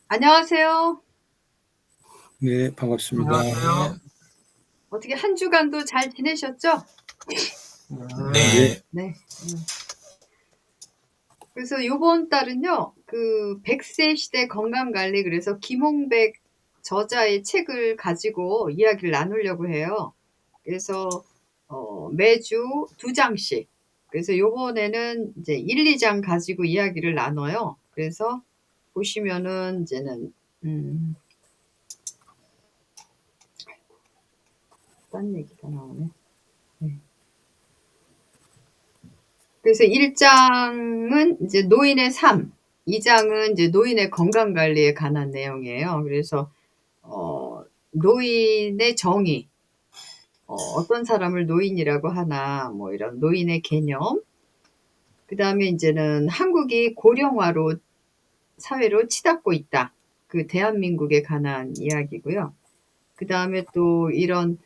안녕하세요. 네, 반갑습니다. 안녕하세요. 어떻게 한 주간도 잘 지내셨죠? 네. 네. 그래서 요번 달은요, 그 100세 시대 건강관리 그래서 김홍백 저자의 책을 가지고 이야기를 나누려고 해요. 그래서 매주 2장씩. 그래서 요번에는 이제 1-2장 가지고 이야기를 나눠요. 그래서 보시면은 이제는 딴 얘기가 나오네. 네. 그래서 1장은 이제 노인의 삶, 2장은 이제 노인의 건강 관리에 관한 내용이에요. 그래서 노인의 정의, 어떤 사람을 노인이라고 하나, 뭐 이런 노인의 개념. 그다음에 이제는 한국이 고령화로 사회로 치닫고 있다. 그 대한민국에 관한 이야기고요. 그다음에 또 이런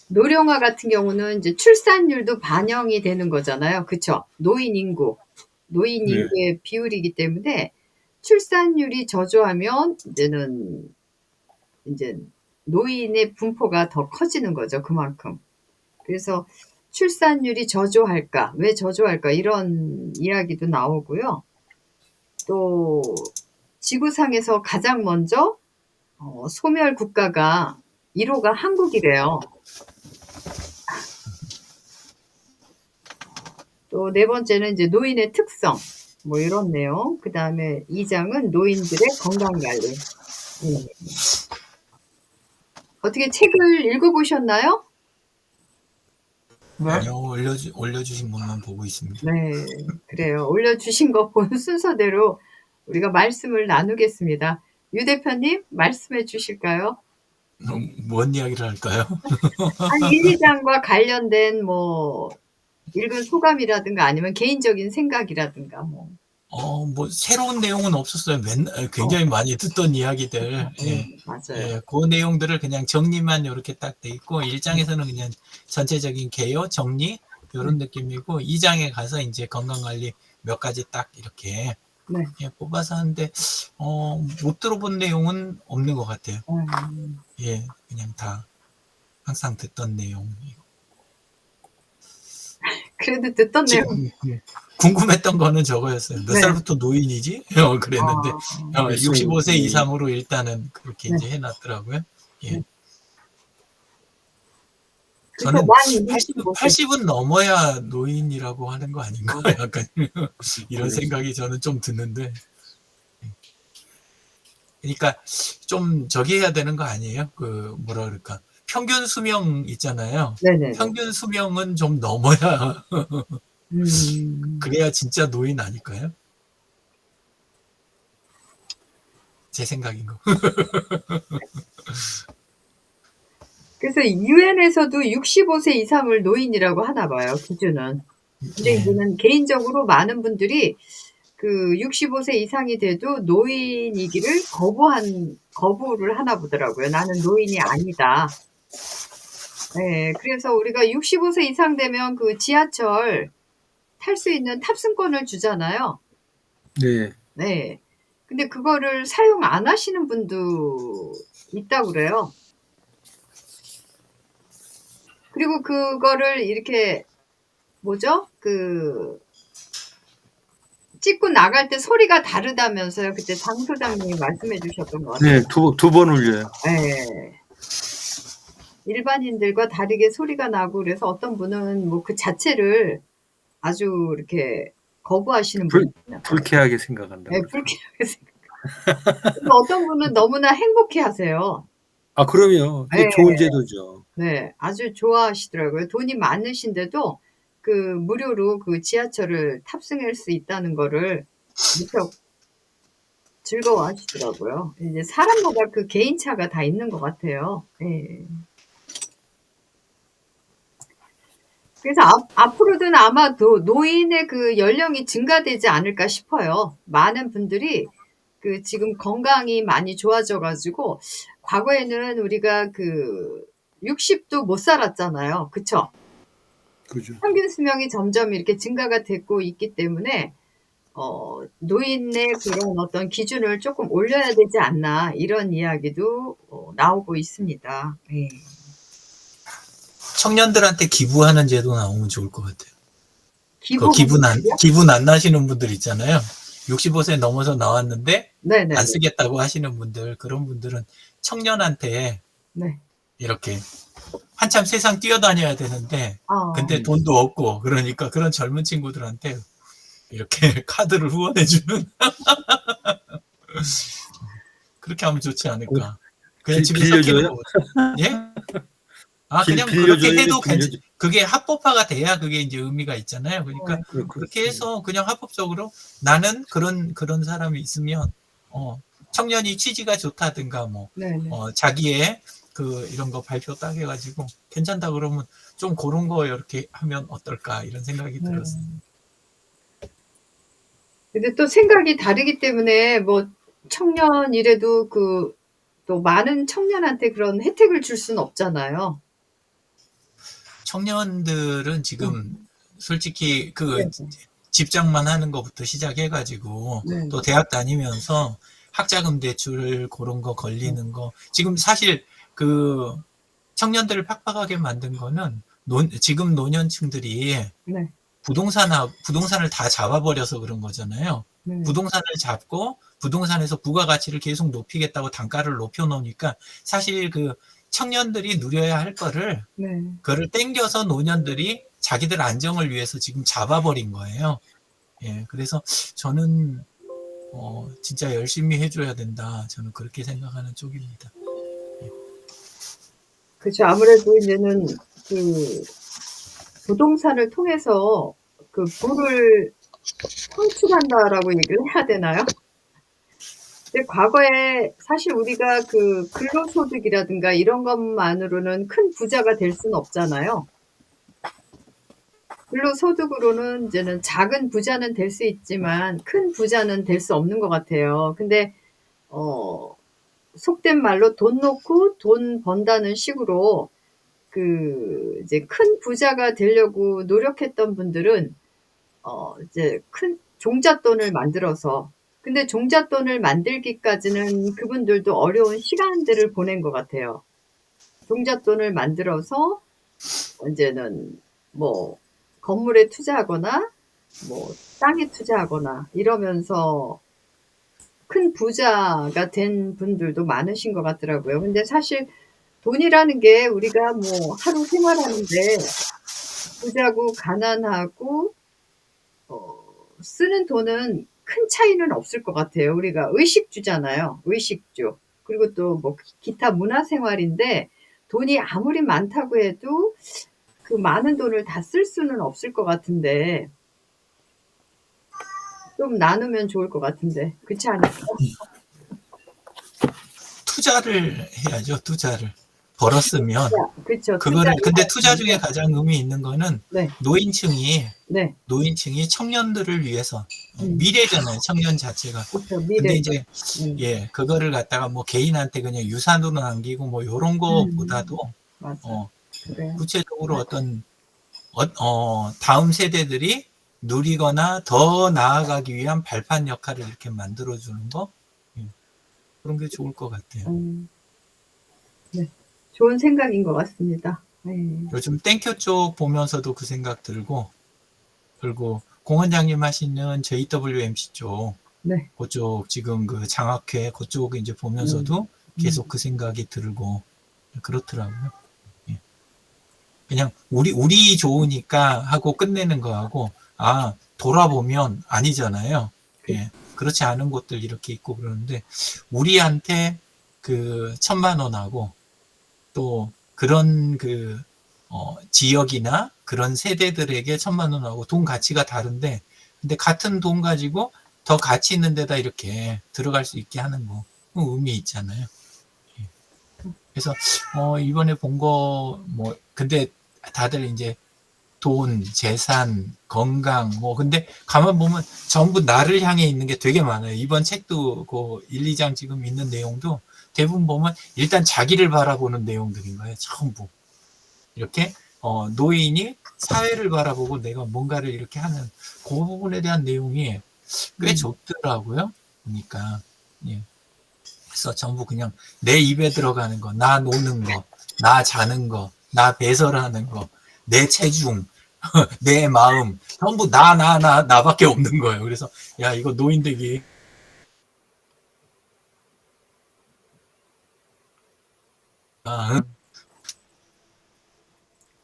노령화 같은 경우는 이제 출산율도 반영이 되는 거잖아요. 그쵸? 노인 인구의 비율이기 때문에 출산율이 저조하면 이제는 이제 노인의 분포가 더 커지는 거죠. 그만큼. 그래서 출산율이 저조할까? 왜 저조할까? 이런 이야기도 나오고요. 또 지구상에서 가장 먼저 소멸 국가가 1호가 한국이래요. 또 네 번째는 이제 노인의 특성, 뭐 이런 내용. 그 다음에 2장은 노인들의 건강관리. 어떻게 책을 읽어보셨나요? 아니요, 올려주신 분만 보고 있습니다. 네, 그래요. 올려주신 거 본 순서대로 우리가 말씀을 나누겠습니다. 유 대표님, 말씀해 주실까요? 뭔 이야기를 할까요? 한 1, 2장과 관련된 뭐 읽은 소감이라든가 아니면 개인적인 생각이라든가 뭐. 뭐 새로운 내용은 없었어요. 맨날 굉장히 많이 듣던 이야기들. 맞아요. 그 내용들을 그냥 정리만 이렇게 딱 돼 있고 1장에서는 그냥 전체적인 개요, 정리 이런 느낌이고 2장에 가서 이제 건강관리 몇 가지 딱 이렇게 뽑아서 하는데 못 들어본 내용은 없는 것 같아요. 그냥 다 항상 듣던 내용이고. 그래도 듣던 내용. 궁금했던 거는 저거였어요. 몇 살부터 노인이지? 그랬는데 65세 이상으로 일단은 그렇게 이제 해놨더라고요. 저는 80은 넘어야 노인이라고 하는 거 아닌가? 약간 이런 생각이 저는 좀 드는데. 그러니까 좀 저기 해야 되는 거 아니에요? 그 뭐라 그럴까? 평균 수명 있잖아요. 네네네. 평균 수명은 좀 넘어야 그래야 진짜 노인 아닐까요? 제 생각인 거. 그래서 유엔에서도 65세 이상을 노인이라고 하나 봐요, 기준은. 근데 이제는 개인적으로 많은 분들이 그 65세 이상이 돼도 노인이기를 거부를 하나 보더라고요. 나는 노인이 아니다. 네, 그래서 우리가 65세 이상 되면 그 지하철 탈 수 있는 탑승권을 주잖아요. 네. 근데 그거를 사용 안 하시는 분도 있다고 그래요. 그리고 그거를 이렇게 뭐죠? 찍고 나갈 때 소리가 다르다면서요. 그때 장 소장님이 말씀해 주셨던 것 같아요. 네, 두 번 울려요. 네. 일반인들과 다르게 소리가 나고 그래서 어떤 분은 뭐 그 자체를 아주 이렇게 거부하시는 분이 있나 봐요. 불쾌하게 생각한다고. 네, 불쾌하게 생각해요. 어떤 분은 너무나 행복해 하세요. 아, 그럼요. 그게 좋은 제도죠. 네, 아주 좋아하시더라고요. 돈이 많으신데도 그 무료로 그 지하철을 탑승할 수 있다는 거를 무척 즐거워하시더라고요. 이제 사람마다 그 개인차가 다 있는 것 같아요. 예. 그래서 앞으로는 아마 노인의 그 연령이 증가되지 않을까 싶어요. 많은 분들이 그 지금 건강이 많이 좋아져 가지고 과거에는 우리가 그 60도 못 살았잖아요. 그쵸? 그죠. 평균 수명이 점점 이렇게 증가가 되고 있기 때문에 노인의 그런 어떤 기준을 조금 올려야 되지 않나 이런 이야기도 나오고 있습니다. 예. 청년들한테 기부하는 제도 나오면 좋을 것 같아요. 그 기부금이요? 기분 안 나시는 분들 있잖아요. 65세 넘어서 나왔는데 네네네. 안 쓰겠다고 하시는 분들, 그런 분들은 청년한테 네. 이렇게 한참 세상 뛰어다녀야 되는데 근데 돈도 없고 그러니까 그런 젊은 친구들한테 이렇게 카드를 후원해주는 그렇게 하면 좋지 않을까. 그냥 집에 섞이는 빌려줘요? 거거든. 예? 아, 그냥 그렇게 빌려줘요? 해도 빌려줘. 그게 합법화가 돼야 그게 이제 의미가 있잖아요. 그러니까 그렇게 해서 그냥 합법적으로 나는 그런 사람이 있으면, 청년이 취지가 좋다든가, 뭐, 네네. 자기의 이런 거 발표 딱 해가지고 괜찮다 그러면 좀 그런 거 이렇게 하면 어떨까 이런 생각이 들었어요. 근데 또 생각이 다르기 때문에 뭐 청년이라도 또 많은 청년한테 그런 혜택을 줄 수는 없잖아요. 청년들은 지금 솔직히 네네. 집장만 하는 것부터 시작해가지고 네. 또 대학 다니면서 학자금 대출 그런 거 걸리는 거 지금 사실 청년들을 팍팍하게 만든 거는 지금 노년층들이 네. 부동산을 다 잡아버려서 그런 거잖아요. 네. 부동산을 잡고 부동산에서 부가가치를 계속 높이겠다고 단가를 높여놓으니까 사실 청년들이 누려야 할 거를 네. 그거를 땡겨서 노년들이 자기들 안정을 위해서 지금 잡아버린 거예요. 예, 그래서 저는 진짜 열심히 해줘야 된다. 저는 그렇게 생각하는 쪽입니다. 그렇죠. 아무래도 이제는 부동산을 통해서 부를 창출한다라고 얘기를 해야 되나요? 근데 과거에 사실 우리가 근로소득이라든가 이런 것만으로는 큰 부자가 될 수는 없잖아요. 근로소득으로는 이제는 작은 부자는 될 수 있지만 큰 부자는 될 수 없는 것 같아요. 근데 속된 말로 돈 놓고 돈 번다는 식으로 이제 큰 부자가 되려고 노력했던 분들은 이제 큰 종잣돈을 만들어서 근데 종잣돈을 만들기까지는 그분들도 어려운 시간들을 보낸 것 같아요. 종잣돈을 만들어서 인제는 뭐 건물에 투자하거나 뭐 땅에 투자하거나 이러면서 큰 부자가 된 분들도 많으신 것 같더라고요. 근데 사실 돈이라는 게 우리가 뭐 하루 생활하는데 부자고 가난하고 쓰는 돈은 큰 차이는 없을 것 같아요. 우리가 의식주잖아요, 의식주. 그리고 또 뭐 기타 문화생활인데 돈이 아무리 많다고 해도 그 많은 돈을 다 쓸 수는 없을 것 같은데 좀 나누면 좋을 것 같은데 그렇지 않을까요? 투자를 해야죠. 투자를 벌었으면 그쵸. 그거를 근데 투자를 투자 중에 가장 의미 있는 거는 네. 노인층이 네. 청년들을 위해서 음. 미래잖아요. 청년 자체가. 그쵸. 근데 미래죠. 이제 그거를 갖다가 뭐 개인한테 그냥 유산으로 남기고 뭐 요런 거보다도 맞아요. 그래요. 구체적으로 다음 세대들이 누리거나 더 나아가기 위한 발판 역할을 이렇게 만들어주는 거 그런 게 좋을 것 같아요. 네. 좋은 생각인 것 같습니다. 네. 요즘 땡큐 쪽 보면서도 그 생각 들고 그리고 공 원장님 하시는 JWMC 쪽 네. 그쪽 지금 장학회 그쪽 이제 보면서도 계속 그 생각이 들고 그렇더라고요. 예. 그냥 우리 좋으니까 하고 끝내는 거하고 돌아보면 아니잖아요. 예. 그렇지 않은 곳들 이렇게 있고 그러는데 우리한테 1,000만 원하고 또 그런 지역이나 그런 세대들에게 1,000만 원하고 돈 가치가 다른데 근데 같은 돈 가지고 더 가치 있는 데다 이렇게 들어갈 수 있게 하는 거 의미 있잖아요. 그래서 이번에 본 거 근데 다들 이제 돈, 재산, 건강 근데 가만 보면 전부 나를 향해 있는 게 되게 많아요. 이번 책도 1, 2장 지금 있는 내용도 대부분 보면 일단 자기를 바라보는 내용들인 거예요. 전부. 이렇게 노인이 사회를 바라보고 내가 뭔가를 이렇게 하는 그 부분에 대한 내용이 꽤 좋더라고요. 그러니까 예. 그래서 전부 그냥 내 입에 들어가는 거, 나 노는 거, 나 자는 거, 나 배설하는 거, 내 체중, 내 마음, 전부 나밖에 없는 거예요. 그래서 야 이거 노인되기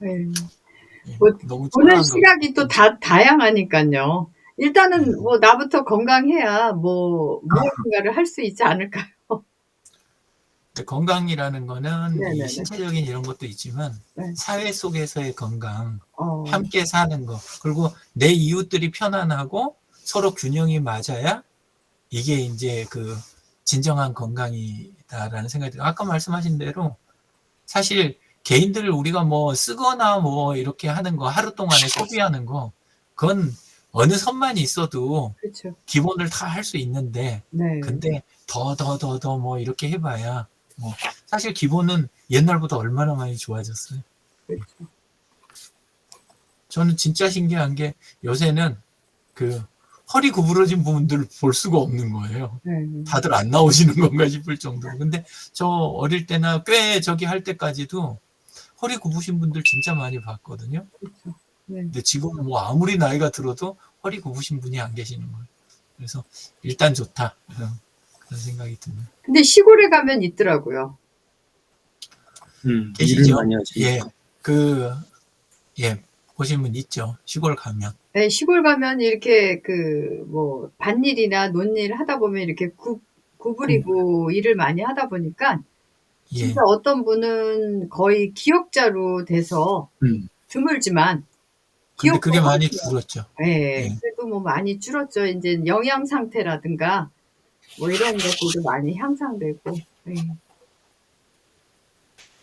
네. 예, 뭐 너무 보는 초라한 거. 시각이 또 다양하니까요. 일단은 뭐 나부터 건강해야 뭐 무엇인가를 할 수 있지 않을까요? 건강이라는 거는 이 네네네. 신체적인 이런 것도 있지만 네. 사회 속에서의 건강, 어. 함께 사는 거, 그리고 내 이웃들이 편안하고 서로 균형이 맞아야 이게 이제 그 진정한 건강이다라는 생각이 들어요. 아까 말씀하신 대로 사실 개인들 우리가 뭐 쓰거나 뭐 이렇게 하는 거 하루 동안에 소비하는 거 그건 어느 선만 있어도 그쵸. 기본을 다 할 수 있는데 네. 근데 더 뭐 이렇게 해봐야 뭐 사실 기본은 옛날보다 얼마나 많이 좋아졌어요. 그렇죠. 저는 진짜 신기한 게 요새는 그 허리 구부러진 분들 볼 수가 없는 거예요. 네. 다들 안 나오시는 건가 싶을 정도로. 근데 저 어릴 때나 꽤 저기 할 때까지도 허리 굽으신 분들 진짜 많이 봤거든요. 그렇죠. 네. 근데 지금은 뭐 아무리 나이가 들어도 허리 굽으신 분이 안 계시는 거예요. 그래서 일단 좋다. 그런 생각이 듭니다. 근데 시골에 가면 있더라고요. 일을 계시죠? 많이 하시니까. 예, 예, 보신 분 있죠. 시골 가면. 네, 시골 가면 이렇게 그 뭐 밭일이나 논일 하다 보면 이렇게 구부리고 일을 많이 하다 보니까 예, 진짜 어떤 분은 거의 기역자로 돼서 드물지만 근데 그게 기억도 많이 하세요. 줄었죠. 예. 예. 그래도 뭐 많이 줄었죠. 인제 영양 상태라든가 뭐 이런 것들도 많이 향상되고. 예.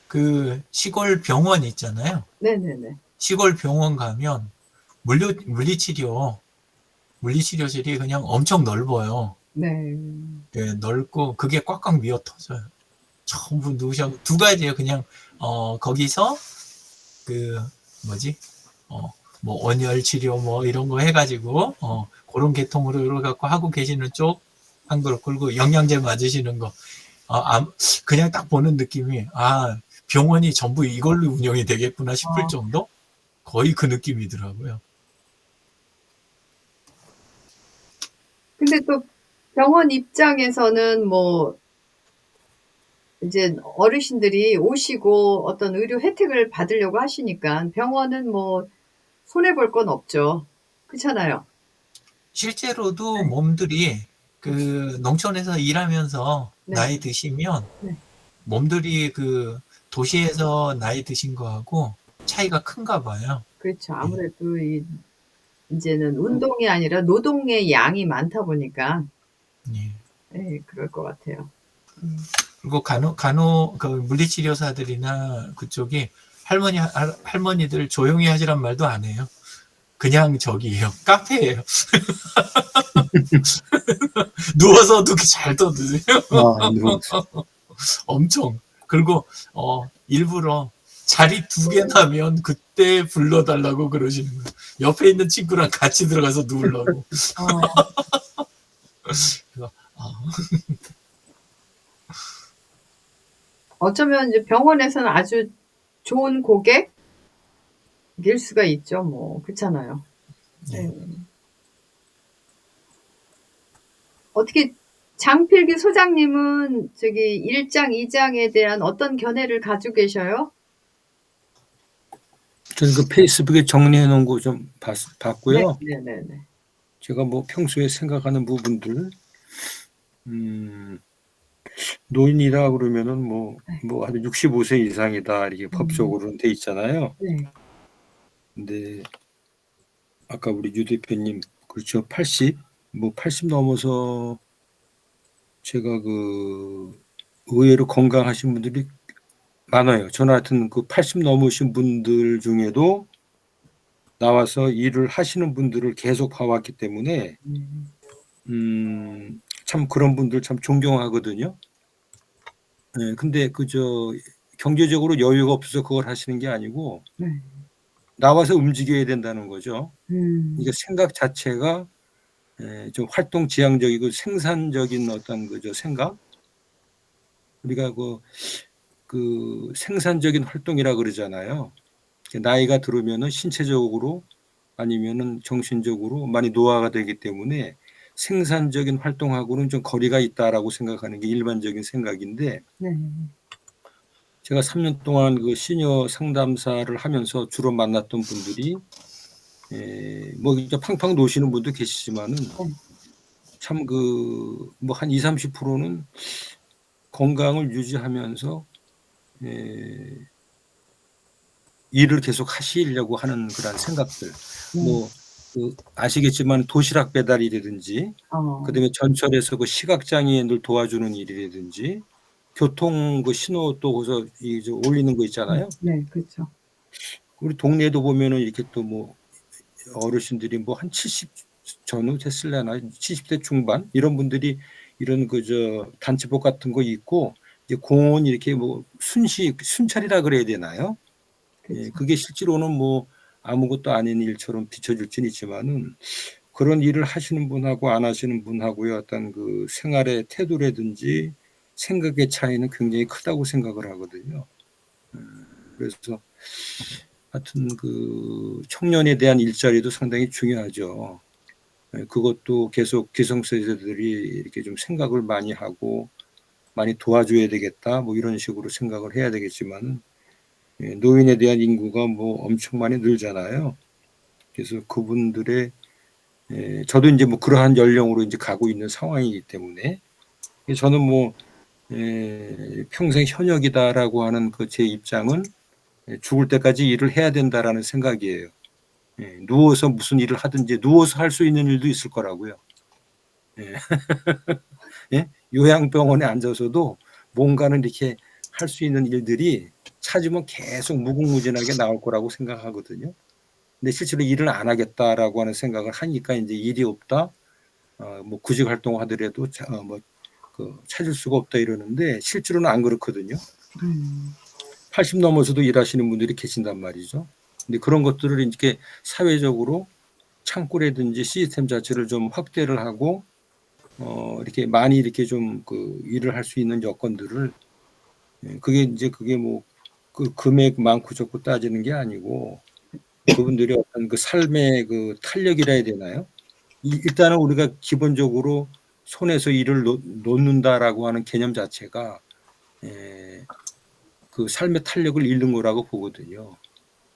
그 시골 병원 있잖아요. 네네네. 시골 병원 가면 물리치료실이 그냥 엄청 넓어요. 네. 예, 넓고 그게 꽉꽉 미어 터져요. 전부 누우셔 두 가지예요. 그냥 거기서 그 뭐지? 뭐 온열 치료 뭐 이런 거 해가지고 그런 계통으로 이래 갖고 하고 계시는 쪽 한 그룹 그리고 영양제 맞으시는 거 그냥 딱 보는 느낌이 병원이 전부 이걸로 운영이 되겠구나 싶을 정도 거의 그 느낌이더라고요. 근데 또 병원 입장에서는 뭐 이제 어르신들이 오시고 어떤 의료 혜택을 받으려고 하시니까 병원은 뭐 손해 볼 건 없죠. 그렇잖아요. 실제로도 네. 몸들이 그 농촌에서 일하면서 네. 나이 드시면 네. 몸들이 그 도시에서 나이 드신 거하고 차이가 큰가 봐요. 그렇죠. 아무래도 이제는 운동이 아니라 노동의 양이 많다 보니까 예. 예, 그럴 것 같아요. 그리고 그 물리치료사들이나 그쪽이 할머니들 조용히 하시란 말도 안 해요. 그냥 저기예요. 카페예요. 누워서도 잘 떠드세요. 엄청. 그리고 일부러 자리 2개 나면 그때 불러달라고 그러시는 거예요. 옆에 있는 친구랑 같이 들어가서 누우려고. 그래서, 어쩌면 이제 병원에서는 아주 좋은 고객일 수가 있죠. 뭐 그렇잖아요. 네. 어떻게 장필기 소장님은 저기 1장, 2장에 대한 어떤 견해를 가지고 계셔요? 저는 그 페이스북에 정리해 놓은 거 좀 봤고요. 네네네. 제가 뭐 평소에 생각하는 부분들, 노인이라 그러면은 뭐 아주 65세 이상이다 이렇게 법적으로는 돼 있잖아요. 네. 근데 아까 우리 유 대표님 그렇죠. 80 넘어서 제가 그 의외로 건강하신 분들이 많아요. 저는 하여튼 그 80 넘으신 분들 중에도 나와서 일을 하시는 분들을 계속 봐왔기 때문에 참 그런 분들 참 존경하거든요. 네, 근데 경제적으로 여유가 없어서 그걸 하시는 게 아니고 나와서 움직여야 된다는 거죠. 그러니까 생각 자체가 좀 활동 지향적이고 생산적인 어떤 그저 생각, 우리가 그 생산적인 활동이라 그러잖아요. 나이가 들으면은 신체적으로 아니면은 정신적으로 많이 노화가 되기 때문에 생산적인 활동하고는 좀 거리가 있다라고 생각하는 게 일반적인 생각인데, 네. 제가 3년 동안 그 시니어 상담사를 하면서 주로 만났던 분들이 뭐 이제 팡팡 노시는 분도 계시지만은 참 그 뭐 한 20-30%는 건강을 유지하면서 일을 계속 하시려고 하는 그런 생각들. 뭐 그 아시겠지만 도시락 배달이라든지, 그다음에 전철에서 그 시각장애인들 도와주는 일이라든지, 교통 그 신호 또 거기서 이제 올리는 거 있잖아요. 네, 그렇죠. 우리 동네에도 보면은 이렇게 또 뭐 어르신들이 뭐 한 70 전후 됐을려나 70대 중반 이런 분들이 이런 그저 단체복 같은 거 입고 이제 공원 이렇게 뭐 순찰이라 그래야 되나요? 그렇죠. 그게 실제로는 뭐 아무것도 아닌 일처럼 비춰질 수는 있지만은 그런 일을 하시는 분하고 안 하시는 분하고의 어떤 그 생활의 태도라든지 생각의 차이는 굉장히 크다고 생각을 하거든요. 그래서 하여튼 그 청년에 대한 일자리도 상당히 중요하죠. 그것도 계속 기성세대들이 이렇게 좀 생각을 많이 하고 많이 도와줘야 되겠다 뭐 이런 식으로 생각을 해야 되겠지만, 노인에 대한 인구가 뭐 엄청 많이 늘잖아요. 그래서 그분들의 저도 이제 뭐 그러한 연령으로 이제 가고 있는 상황이기 때문에 저는 뭐 평생 현역이다라고 하는 그 제 입장은 죽을 때까지 일을 해야 된다라는 생각이에요. 누워서 무슨 일을 하든지 누워서 할 수 있는 일도 있을 거라고요. 예? 요양병원에 앉아서도 뭔가는 이렇게 할 수 있는 일들이 찾으면 계속 무궁무진하게 나올 거라고 생각하거든요. 근데 실제로 일을 안 하겠다라고 하는 생각을 하니까 이제 일이 없다, 뭐 구직 활동을 하더라도 뭐 그 찾을 수가 없다 이러는데 실제로는 안 그렇거든요. 80 넘어서도 일하시는 분들이 계신단 말이죠. 근데 그런 것들을 이렇게 사회적으로 창구라든지 시스템 자체를 좀 확대를 하고 이렇게 많이 이렇게 좀 그 일을 할 수 있는 여건들을, 그게 뭐 그 금액 많고 적고 따지는 게 아니고 그분들이 어떤 그 삶의 그 탄력이라 해야 되나요? 일단은 우리가 기본적으로 손에서 일을 놓는다라고 하는 개념 자체가 그 삶의 탄력을 잃는 거라고 보거든요.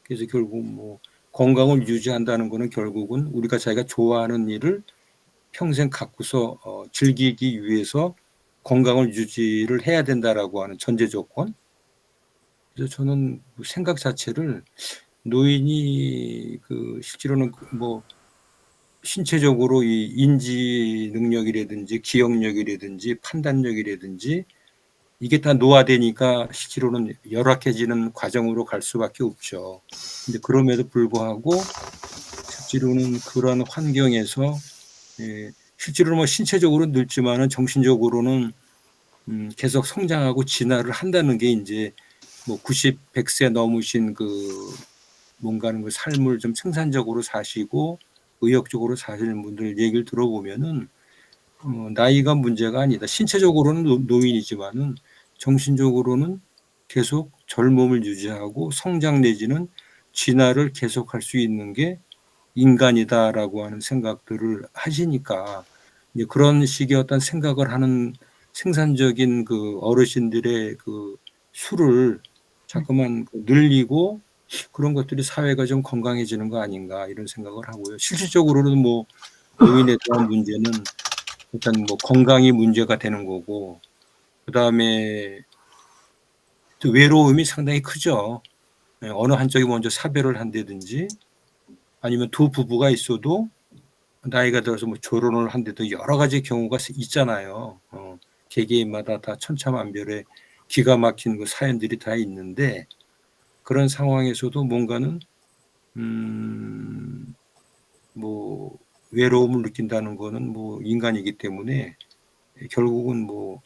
그래서 결국 뭐 건강을 유지한다는 거는 결국은 우리가 자기가 좋아하는 일을 평생 갖고서 즐기기 위해서 건강을 유지를 해야 된다라고 하는 전제 조건. 그래서 저는 생각 자체를 노인이 그 실제로는 뭐 신체적으로 이 인지 능력이라든지 기억력이라든지 판단력이라든지 이게 다 노화되니까 실제로는 열악해지는 과정으로 갈 수밖에 없죠. 근데 그럼에도 불구하고 실제로는 그런 환경에서 실제로는 뭐 신체적으로 늙지만은 정신적으로는 계속 성장하고 진화를 한다는 게 이제 뭐 90, 100세 넘으신 그 뭔가는 그 삶을 좀 생산적으로 사시고 의욕적으로 사시는 분들 얘기를 들어보면은 나이가 문제가 아니다. 신체적으로는 노인이지만은 정신적으로는 계속 젊음을 유지하고 성장 내지는 진화를 계속할 수 있는 게 인간이다라고 하는 생각들을 하시니까 이제 그런 식의 어떤 생각을 하는 생산적인 그 어르신들의 그 수를 자꾸만 늘리고 그런 것들이 사회가 좀 건강해지는 거 아닌가 이런 생각을 하고요. 실질적으로는 뭐 노인에 대한 문제는 일단 뭐 건강이 문제가 되는 거고, 그다음에 또 외로움이 상당히 크죠. 어느 한쪽이 먼저 사별을 한다든지 아니면 두 부부가 있어도 나이가 들어서 뭐 결혼을 한데도 여러 가지 경우가 있잖아요. 개개인마다 다 천차만별의 기가 막힌 그 사연들이 다 있는데 그런 상황에서도 뭔가는 뭐 외로움을 느낀다는 거는 뭐 인간이기 때문에 결국은 뭐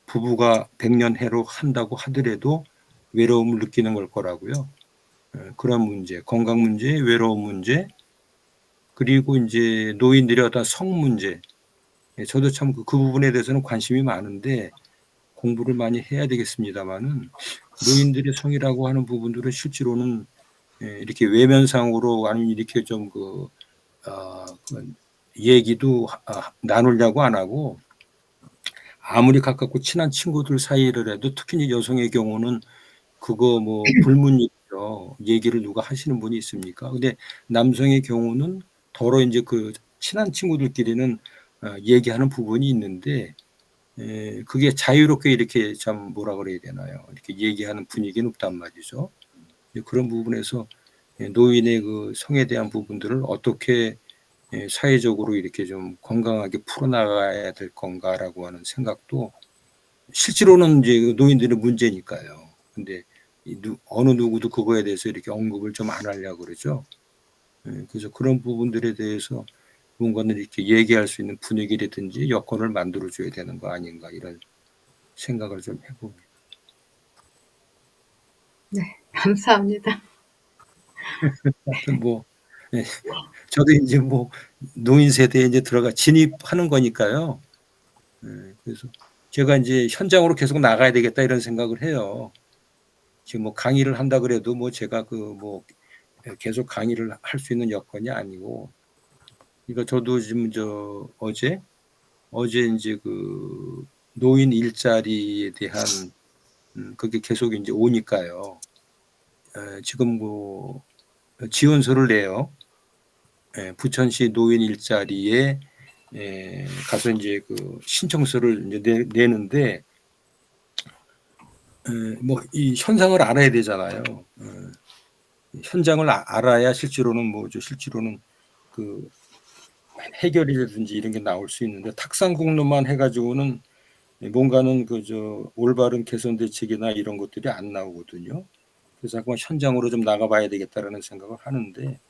부부가 백년해로 한다고 하더라도 외로움을 느끼는 걸 거라고요. 그런 문제, 건강 문제, 외로움 문제, 그리고 이제 노인들의 어떤 성 문제. 저도 참 그 부분에 대해서는 관심이 많은데 공부를 많이 해야 되겠습니다만은 노인들의 성이라고 하는 부분들은 실제로는 이렇게 외면상으로 아니면 이렇게 좀 그 얘기도 나누려고 안 하고 아무리 가깝고 친한 친구들 사이를 해도 특히 이제 여성의 경우는 그거 뭐 불문이죠. 얘기를 누가 하시는 분이 있습니까? 근데 남성의 경우는 더러 이제 그 친한 친구들끼리는 얘기하는 부분이 있는데 그게 자유롭게 이렇게 참 뭐라 그래야 되나요? 이렇게 얘기하는 분위기는 없단 말이죠. 그런 부분에서 노인의 그 성에 대한 부분들을 어떻게 사회적으로 이렇게 좀 건강하게 풀어나가야 될 건가라고 하는 생각도 실제로는 이제 노인들의 문제니까요. 근데 어느 누구도 그거에 대해서 이렇게 언급을 좀 안 하려고 그러죠. 그래서 그런 부분들에 대해서 뭔가는 이렇게 얘기할 수 있는 분위기라든지 여건을 만들어줘야 되는 거 아닌가 이런 생각을 좀 해봅니다. 네, 감사합니다. 하여튼 뭐 저도 이제 뭐 노인 세대에 이제 들어가 진입하는 거니까요. 그래서 제가 이제 현장으로 계속 나가야 되겠다 이런 생각을 해요. 지금 뭐 강의를 한다 그래도 뭐 제가 그 뭐 계속 강의를 할 수 있는 여건이 아니고, 이거 저도 지금 어제 이제 그 노인 일자리에 대한 그게 계속 이제 오니까요. 지금 뭐 지원서를 내요. 부천시 노인 일자리에 가서 이제 그 신청서를 이제 내는데 뭐 이 현상을 알아야 되잖아요. 현장을 알아야 실제로는 뭐죠? 실제로는 그 해결이라든지 이런 게 나올 수 있는데 탁상공로만 해가지고는 뭔가는 그저 올바른 개선 대책이나 이런 것들이 안 나오거든요. 그래서 한번 현장으로 좀 나가봐야 되겠다라는 생각을 하는데,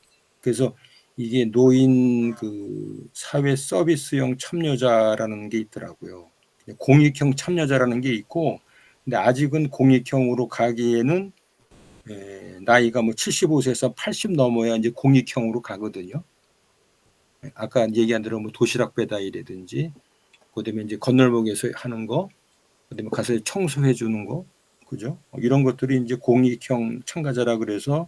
그래서 이게 노인 그 사회 서비스형 참여자라는 게 있더라고요. 공익형 참여자라는 게 있고, 근데 아직은 공익형으로 가기에는 나이가 뭐 75세에서 80 넘어야 이제 공익형으로 가거든요. 아까 얘기한 대로 뭐 도시락 배달이라든지, 그다음에 이제 건널목에서 하는 거, 그다음에 가서 청소해 주는 거, 그죠? 이런 것들이 이제 공익형 참가자라 그래서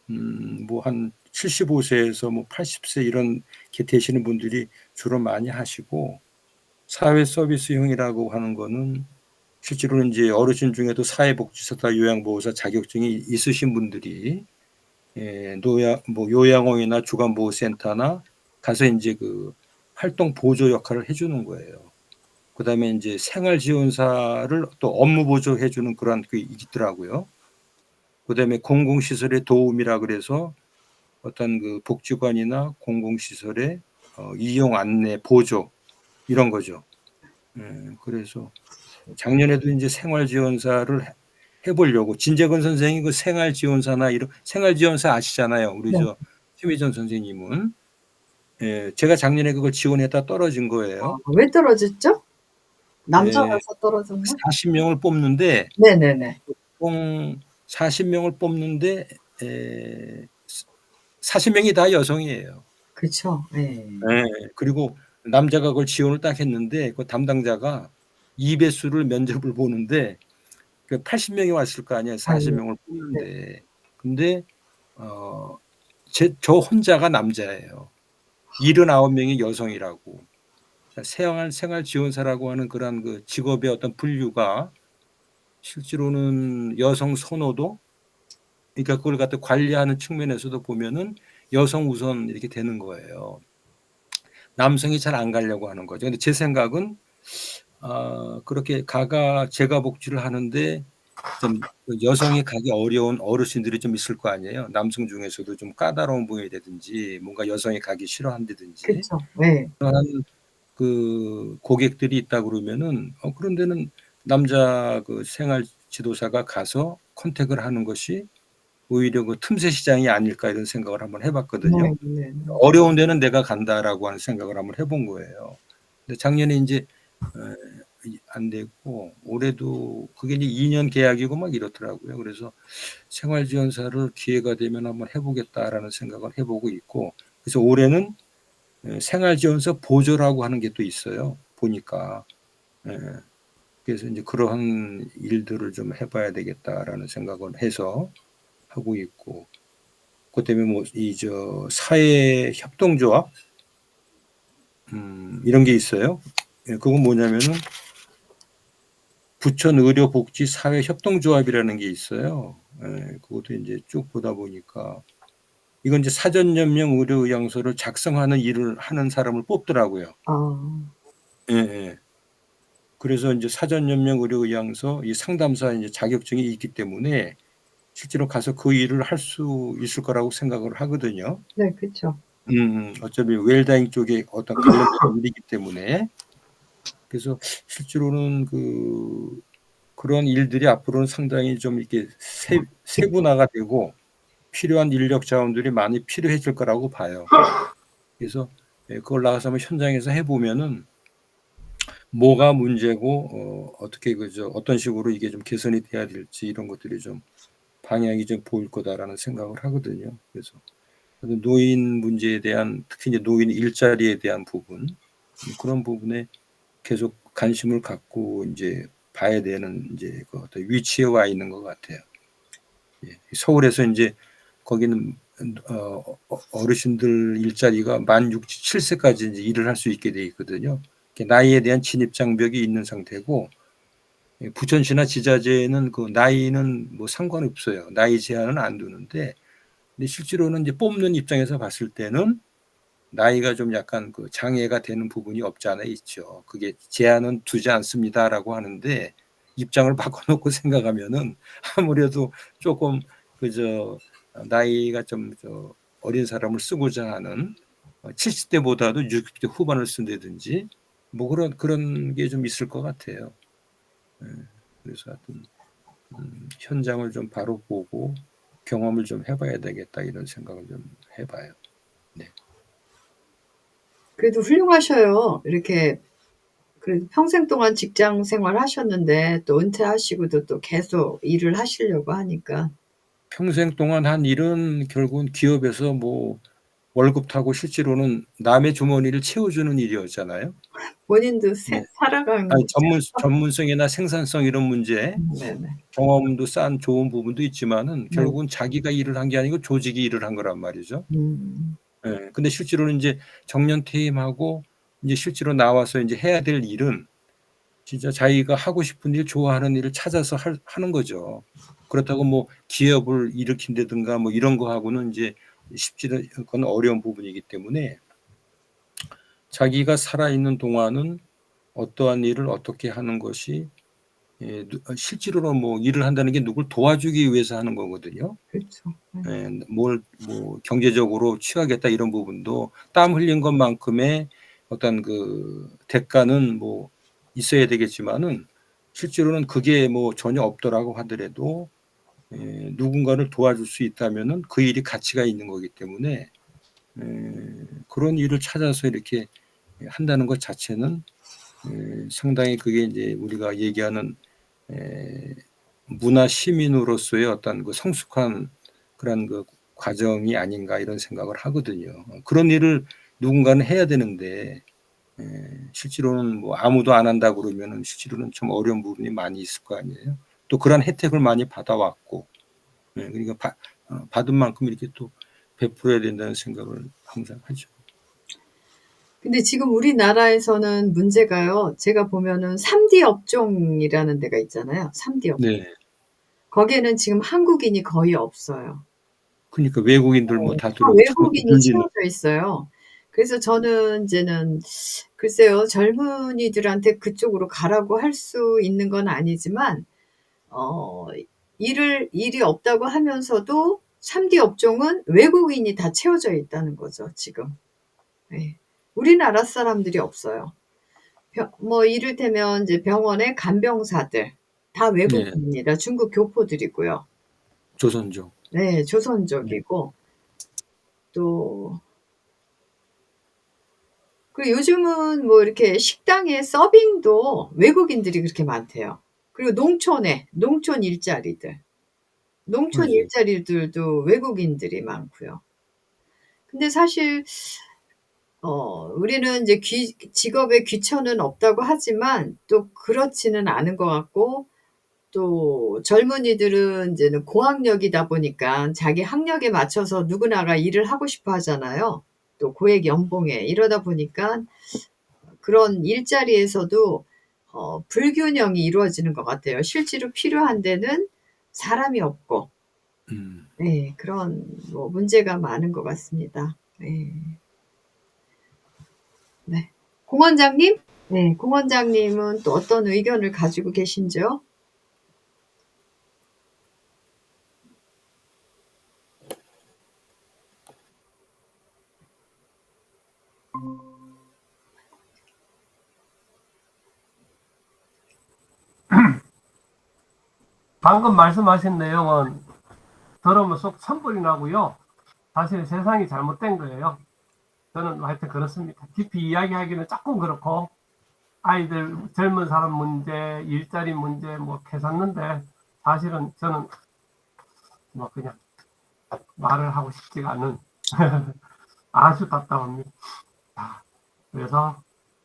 뭐 한 75세에서 뭐 80세 이런 게 되시는 분들이 주로 많이 하시고, 사회 서비스형이라고 하는 거는 실제로는 이제 어르신 중에도 사회복지사나 요양보호사 자격증이 있으신 분들이 뭐 요양원이나 주간보호센터나 가서 이제 그 활동 보조 역할을 해주는 거예요. 그다음에 이제 생활지원사를 또 업무 보조해주는 그런 게 있더라고요. 그다음에 공공시설의 도움이라 그래서 어떤 그 복지관이나 공공시설의 이용 안내 보조 이런 거죠. 그래서 작년에도 이제 생활지원사를 해보려고 진재근 선생이 그 생활지원사나 이런 생활지원사 아시잖아요. 우리 네. 최미전 선생님은 제가 작년에 그걸 지원했다 떨어진 거예요. 왜 떨어졌죠? 남자라서 떨어졌나? 40명을 뽑는데 네네네. 총 40명을 뽑는데 40명이 다 여성이에요. 그쵸. 네. 그리고 남자가 그걸 지원을 딱 했는데 그 담당자가 2배수를 면접을 보는데 80명이 왔을 거 아니에요. 40명을 뽑는데. 근데 저 혼자가 남자예요. 79명이 여성이라고. 생활지원사라고 하는 그런 그 직업의 어떤 분류가 실제로는 여성 선호도, 그러니까 그걸 갖다 관리하는 측면에서도 보면은 여성 우선 이렇게 되는 거예요. 남성이 잘 안 가려고 하는 거죠. 근데 제 생각은 그렇게 제가 복지를 하는데 좀 여성이 가기 어려운 어르신들이 좀 있을 거 아니에요. 남성 중에서도 좀 까다로운 분이라든지 뭔가 여성이 가기 싫어한다든지 그쵸. 네. 그런 그 고객들이 있다 그러면은 그런 데는 남자 그 생활 지도사가 가서 컨택을 하는 것이 오히려 그 틈새 시장이 아닐까 이런 생각을 한번 해봤거든요. 네. 어려운 데는 내가 간다라고 하는 생각을 한번 해본 거예요. 근데 작년에 이제 안 됐고 올해도 그게 이제 2년 계약이고 막 이렇더라고요. 그래서 생활지원사를 기회가 되면 한번 해보겠다라는 생각을 해보고 있고, 그래서 올해는 생활지원서 보조라고 하는 게 또 있어요. 보니까. 그래서 이제 그러한 일들을 좀 해봐야 되겠다라는 생각을 해서 하고 있고, 그 때문에 뭐 이 저 사회 협동조합 이런 게 있어요. 그건 뭐냐면은 부천 의료복지 사회 협동조합이라는 게 있어요. 그것도 이제 쭉 보다 보니까 이건 이제 사전연명 의료의향서를 작성하는 일을 하는 사람을 뽑더라고요. 예, 예. 그래서 이제 사전연명 의료의향서 이 상담사 이제 자격증이 있기 때문에 실제로 가서 그 일을 할 수 있을 거라고 생각을 하거든요. 네, 그렇죠. 어차피 웰다잉 쪽에 어떤 관련된 일이기 때문에. 그래서 실제로는 그런 일들이 앞으로는 상당히 좀 이렇게 세분화가 되고 필요한 인력 자원들이 많이 필요해질 거라고 봐요. 그래서 그걸 나가서 한번 현장에서 해보면은 뭐가 문제고 어떻게 어떤 식으로 이게 좀 개선이 돼야 될지 이런 것들이 좀 방향이 좀 보일 거다라는 생각을 하거든요. 그래서 노인 문제에 대한 특히 이제 노인 일자리에 대한 부분 그런 부분에 계속 관심을 갖고 이제 봐야 되는 이제 그 어떤 위치에 와 있는 것 같아요. 서울에서 이제 거기는 어르신들 일자리가 만 67세까지 이제 일을 할 수 있게 돼 있거든요. 나이에 대한 진입 장벽이 있는 상태고 부천시나 지자체는 그 나이는 뭐 상관없어요. 나이 제한은 안 두는데 근데 실제로는 이제 뽑는 입장에서 봤을 때는 나이가 좀 약간 그 장애가 되는 부분이 없지 않아 있죠. 그게 제한은 두지 않습니다라고 하는데 입장을 바꿔놓고 생각하면은 아무래도 조금 나이가 좀 어린 사람을 쓰고자 하는 70대보다도 60대 후반을 쓴다든지 뭐 그런 게 좀 있을 것 같아요. 그래서 하여튼 현장을 좀 바로 보고 경험을 좀 해봐야 되겠다 이런 생각을 좀 해봐요. 네. 그래도 훌륭하셔요. 이렇게 그래도 평생 동안 직장 생활 하셨는데 또 은퇴하시고도 또 계속 일을 하시려고 하니까. 평생 동안 한 일은 결국은 기업에서 뭐 월급 타고 실제로는 남의 주머니를 채워주는 일이었잖아요. 본인도 네. 살아가는 아니, 거죠. 전문성이나 생산성 이런 문제, 네네. 경험도 쌓은 좋은 부분도 있지만은 네. 결국은 자기가 일을 한 게 아니고 조직이 일을 한 거란 말이죠. 음. 근데 실제로는 이제 정년 퇴임하고 이제 실제로 나와서 이제 해야 될 일은 진짜 자기가 하고 싶은 일, 좋아하는 일을 찾아서 하는 거죠. 그렇다고 뭐 기업을 일으킨다든가 뭐 이런 거 하고는 이제 쉽지는 그건 어려운 부분이기 때문에 자기가 살아있는 동안은 어떠한 일을 어떻게 하는 것이 실제로는 뭐 일을 한다는 게 누굴 도와주기 위해서 하는 거거든요. 그렇죠. 뭘 뭐 경제적으로 취하겠다 이런 부분도 땀 흘린 것만큼의 어떤 그 대가는 뭐 있어야 되겠지만은 실제로는 그게 뭐 전혀 없더라고 하더라도 누군가를 도와줄 수 있다면은 그 일이 가치가 있는 거기 때문에 그런 일을 찾아서 이렇게 한다는 것 자체는 상당히 그게 이제 우리가 얘기하는 문화 시민으로서의 어떤 그 성숙한 그런 그 과정이 아닌가 이런 생각을 하거든요. 그런 일을 누군가는 해야 되는데 실제로는 뭐 아무도 안 한다 그러면은 실제로는 좀 어려운 부분이 많이 있을 거 아니에요. 또 그런 혜택을 많이 받아왔고, 그러니까 받은 만큼 이렇게 또 베풀어야 된다는 생각을 항상 하죠. 근데 지금 우리나라에서는 문제가요. 제가 보면은 3D 업종이라는 데가 있잖아요. 3D 업종. 네. 거기에는 지금 한국인이 거의 없어요. 그러니까 외국인들 뭐 다 다 들어오고 외국인이 채워져 있어요. 그래서 저는 이제는 글쎄요. 젊은이들한테 그쪽으로 가라고 할 수 있는 건 아니지만 일이 없다고 하면서도 3D 업종은 외국인이 다 채워져 있다는 거죠, 지금. 예. 우리나라 사람들이 없어요. 뭐 이를테면 이제 병원의 간병사들 다 네. 외국인입니다. 중국 교포들이고요. 조선족. 네, 조선족이고 또 그리고 요즘은 뭐 이렇게 식당에 서빙도 외국인들이 그렇게 많대요. 그리고 농촌 일자리들. 농촌 맞아요. 일자리들도 외국인들이 많고요. 근데 사실 우리는 이제 직업에 귀천은 없다고 하지만 또 그렇지는 않은 것 같고, 또 젊은이들은 이제는 고학력이다 보니까 자기 학력에 맞춰서 누구나가 일을 하고 싶어 하잖아요. 또 고액 연봉에. 이러다 보니까 그런 일자리에서도 불균형이 이루어지는 것 같아요. 실제로 필요한 데는 사람이 없고. 네, 그런 뭐 문제가 많은 것 같습니다. 네. 네. 공 원장님? 네, 공 원장님은 또 어떤 의견을 가지고 계신지요? 방금 말씀하신 내용은 들으면 속 천불이 나고요. 사실 세상이 잘못된 거예요. 저는 하여튼 그렇습니다. 깊이 이야기하기는 조금 그렇고, 아이들, 젊은 사람 문제, 일자리 문제, 뭐, 캐샀는데, 사실은 저는 뭐, 그냥 말을 하고 싶지가 않은 아주 답답합니다. 그래서